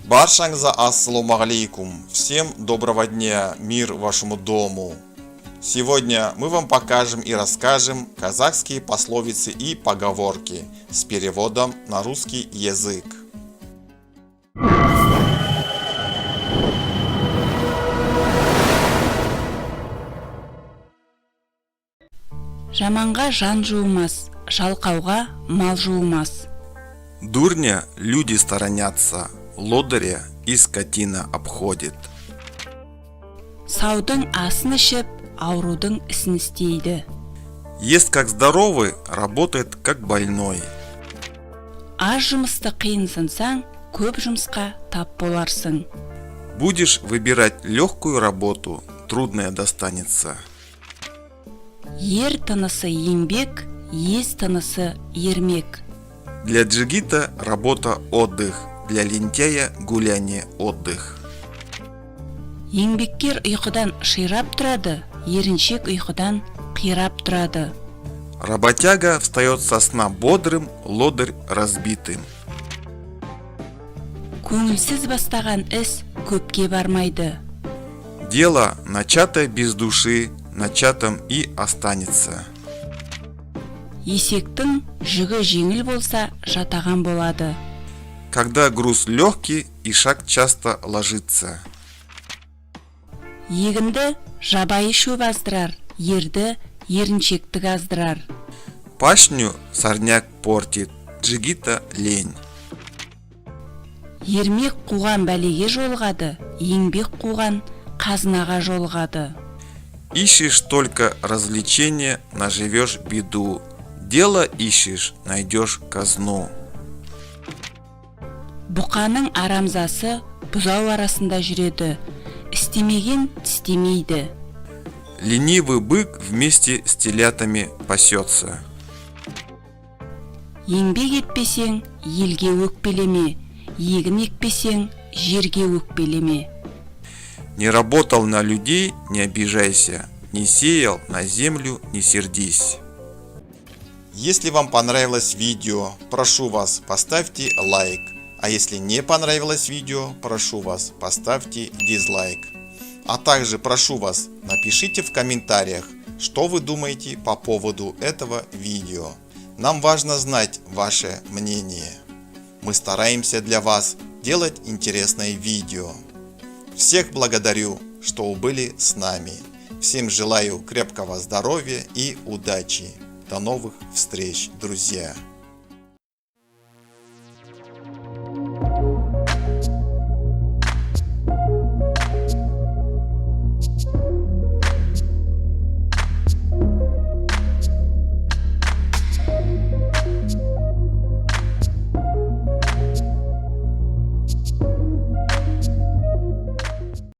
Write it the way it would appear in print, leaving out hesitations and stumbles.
Баршаңызға ассаламу алейкум. Всем доброго дня, мир вашему дому. Сегодня мы вам покажем и расскажем казахские пословицы и поговорки с переводом на русский язык. Жаманға жан жуымас, жалқауға мал жуымас. Дурня люди сторонятся, лодыря и скотина обходит. Саудың асын ішіп, аурудың ісін істейді. Ест как здоровый, работает как больной. Аз жұмысты қиынсынсаң, көп жұмысқа тап боларсың. Будешь выбирать легкую работу, трудная достанется. Ер тынысы еңбек, ез тынысы ермек. Для джигита работа отдых, для лентяя гуляние отдых. Еңбеккер ұйқыдан ширап тұрады, еріншек ұйқыдан қирап тұрады. Работяга встает со сна бодрым, лодырь разбитым. Көңілсіз бастаған іс көпке бармайды. Дело, начатое без души, начатым и останется. Есектің жүгі жеңіл болса, жатаған болады. Когда груз легкий и шаг часто ложится. Егінді жабайы шөп аздырар, ерді еріншектік аздырар. Пашню сорняк портит, джигита лень. Ермек қуған бәлеге жолғады, еңбек қуған қазынаға жолғады. Ищешь только развлечения, наживешь беду. Дело ищешь, найдешь казну. Бұқаның арамзасы бұзау арасында жүреді, істемеген тістемейді. Ленивый бык вместе с телятами пасется. Еңбек етпесең, елге өкпелеме, егін екпесең, жерге өкпелеме. Не работал на людей, не обижайся. Не сеял на землю, не сердись. Если вам понравилось видео, прошу вас, поставьте лайк. А если не понравилось видео, прошу вас, поставьте дизлайк. А также прошу вас, напишите в комментариях, что вы думаете по поводу этого видео. Нам важно знать ваше мнение. Мы стараемся для вас делать интересные видео. Всех благодарю, что были с нами. Всем желаю крепкого здоровья и удачи. До новых встреч, друзья!